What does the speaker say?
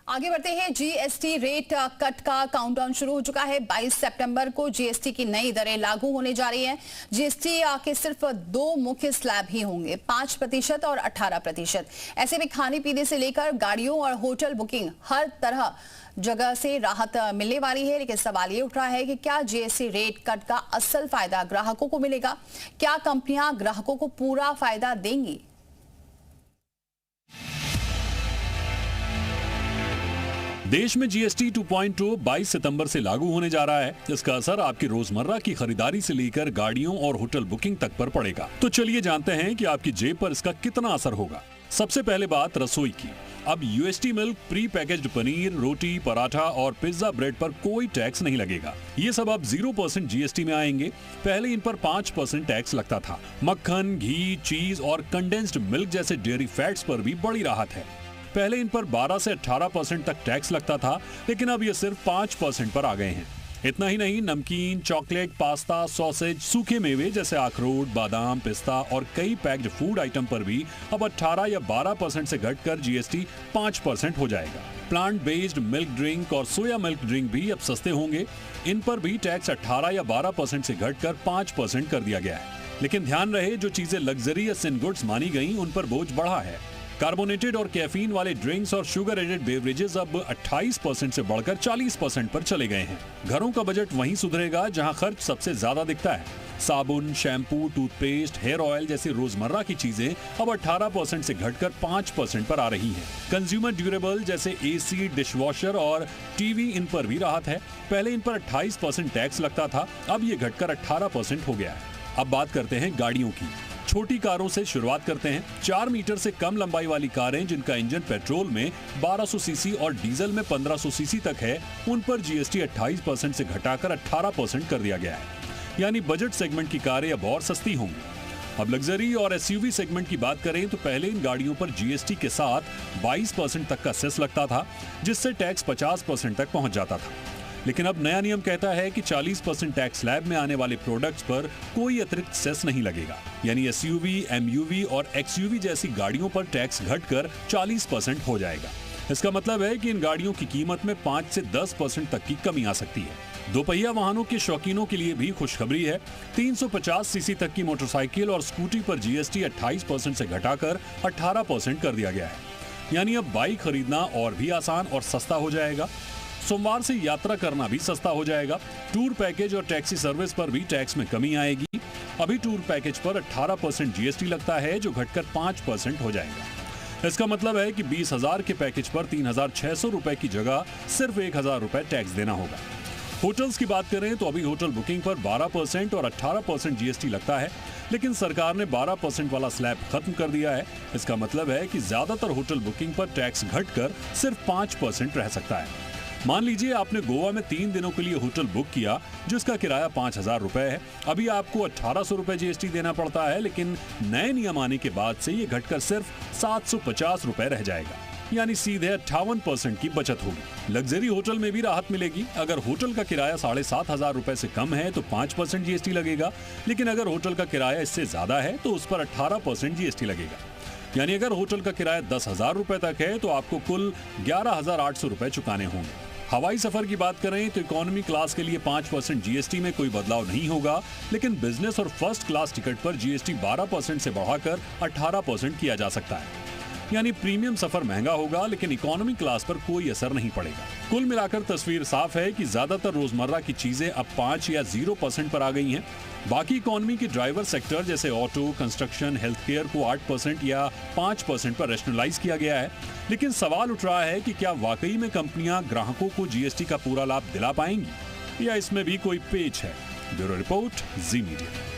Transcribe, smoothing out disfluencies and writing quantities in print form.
आगे बढ़ते हैं। जीएसटी रेट कट का काउंटडाउन शुरू हो चुका है। 22 सितंबर को जीएसटी की नई दरें लागू होने जा रही हैं। जीएसटी के सिर्फ दो मुख्य स्लैब ही होंगे, 5% और 18%। ऐसे में खाने पीने से लेकर गाड़ियों और होटल बुकिंग हर तरह जगह से राहत मिलने वाली है। लेकिन सवाल ये उठ रहा है कि क्या जीएसटी रेट कट का असल फायदा ग्राहकों को मिलेगा? क्या कंपनियां ग्राहकों को पूरा फायदा देंगी? देश में जीएसटी 2.0 22 सितंबर से लागू होने जा रहा है। इसका असर आपकी रोजमर्रा की खरीदारी से लेकर गाड़ियों और होटल बुकिंग तक पर पड़ेगा। तो चलिए जानते हैं कि आपकी जेब पर इसका कितना असर होगा। सबसे पहले बात रसोई की। अब UST milk, pre packaged paneer, रोटी, पराठा और पिज्जा ब्रेड पर कोई टैक्स नहीं लगेगा। ये सब अब 0% जीएसटी में आएंगे। पहले इन पर 5% टैक्स लगता था। मक्खन, घी, चीज और कंडेंस्ड मिल्क जैसे डेयरी फैट्स पर भी बड़ी राहत है। पहले इन पर 12 से 18% तक टैक्स लगता था, लेकिन अब ये सिर्फ 5% पर आ गए हैं। इतना ही नहीं, नमकीन, चॉकलेट, पास्ता, सॉसेज, सूखे मेवे जैसे अखरोट, बादाम, पिस्ता और कई पैक्ड फूड आइटम पर भी अब 18 या 12% से घटकर जीएसटी 5% हो जाएगा। प्लांट बेस्ड मिल्क ड्रिंक और सोया मिल्क ड्रिंक भी अब सस्ते होंगे। इन पर भी टैक्स 18 या 12% से घटकर 5% कर दिया गया है। लेकिन ध्यान रहे, जो चीजें लग्जरियस इन गुड्स मानी गई, उन पर बोझ बढ़ा है। कार्बोनेटेड और कैफीन वाले ड्रिंक्स और शुगर एडेड बेवरेजेस अब 28% से बढ़कर 40% पर चले गए हैं। घरों का बजट वहीं सुधरेगा जहां खर्च सबसे ज्यादा दिखता है। साबुन, शैम्पू, टूथपेस्ट, हेयर ऑयल जैसी रोजमर्रा की चीजें अब 18% से घटकर 5% पर आ रही हैं। कंज्यूमर ड्यूरेबल जैसे एसी, डिशवॉशर और टीवी, इन पर भी राहत है। पहले इन पर 28% टैक्स लगता था, अब ये घटकर 18% हो गया है। अब बात करते हैं गाड़ियों की। छोटी कारों से शुरुआत करते हैं। 4 मीटर से कम लंबाई वाली कारें जिनका इंजन पेट्रोल में 1200 सीसी और डीजल में 1500 सीसी तक है, उन पर जीएसटी 28% से घटाकर 18% कर दिया गया है। यानी बजट सेगमेंट की कारें अब और सस्ती होंगी। अब लग्जरी और एसयूवी सेगमेंट की बात करें तो पहले इन गाड़ियों पर जीएसटी के साथ 22% तक का सेस लगता था, जिससे टैक्स 50% तक पहुंच जाता था। लेकिन अब नया नियम कहता है कि 40% टैक्स स्लैब में आने वाले प्रोडक्ट्स पर कोई अतिरिक्त सेस नहीं लगेगा। यानी एसयूवी, एमयूवी और एक्सयूवी जैसी गाड़ियों पर टैक्स घटकर 40% हो जाएगा। इसका मतलब है कि इन गाड़ियों की कीमत में 5 से 10% तक की कमी आ सकती है। दोपहिया वाहनों के शौकीनों के लिए भी खुशखबरी है। 350 सीसी तक की मोटरसाइकिल और स्कूटी पर जीएसटी 28% से घटाकर 18% कर दिया गया है। यानी अब बाइक खरीदना और भी आसान और सस्ता हो जाएगा। सोमवार से यात्रा करना भी सस्ता हो जाएगा। टूर पैकेज और टैक्सी सर्विस पर भी टैक्स में कमी आएगी। अभी टूर पैकेज पर 18% जीएसटी लगता है, जो घटकर 5% हो जाएगा। इसका मतलब है कि 20,000 के पैकेज पर 3,600 रुपए की जगह सिर्फ 1,000 रुपए टैक्स देना होगा। होटल्स की बात करें तो अभी होटल बुकिंग पर 12% और 18% जीएसटी लगता है, लेकिन सरकार ने 12% वाला स्लैब खत्म कर दिया है। इसका मतलब है कि ज्यादातर होटल बुकिंग पर टैक्स घटकर सिर्फ 5% रह सकता है। मान लीजिए आपने गोवा में 3 दिनों के लिए होटल बुक किया, जिसका किराया 5,000 रुपए है। अभी आपको 1,800 रुपए जीएसटी देना पड़ता है, लेकिन नए नियम आने के बाद से ये घटकर सिर्फ 750 रुपए रह जाएगा। यानी सीधे 58% की बचत होगी। लग्जरी होटल में भी राहत मिलेगी। अगर होटल का किराया 7,500 रुपए से कम है तो 5% जीएसटी लगेगा, लेकिन अगर होटल का किराया इससे ज्यादा है तो उस पर 18% जीएसटी लगेगा। यानी अगर होटल का किराया 10,000 रुपए तक है तो आपको कुल 11,800 रुपए चुकाने होंगे। हवाई सफर की बात करें तो इकोनॉमी क्लास के लिए 5% जीएसटी में कोई बदलाव नहीं होगा, लेकिन बिजनेस और फर्स्ट क्लास टिकट पर जीएसटी 12% से बढ़ाकर 18% किया जा सकता है। यानी प्रीमियम सफर महंगा होगा, लेकिन इकोनॉमी क्लास पर कोई असर नहीं पड़ेगा। कुल मिलाकर तस्वीर साफ है कि ज्यादातर रोजमर्रा की चीजें अब 5 या 0% पर आ गई हैं। बाकी इकोनॉमी के ड्राइवर सेक्टर जैसे ऑटो, कंस्ट्रक्शन, हेल्थ केयर को 8% या 5% पर रैशनलाइज किया गया है। लेकिन सवाल उठ रहा है कि क्या वाकई में कंपनियां ग्राहकों को जीएसटी का पूरा लाभ दिला पाएंगी, या इसमें भी कोई पेच है। ब्यूरो रिपोर्ट, जी मीडिया।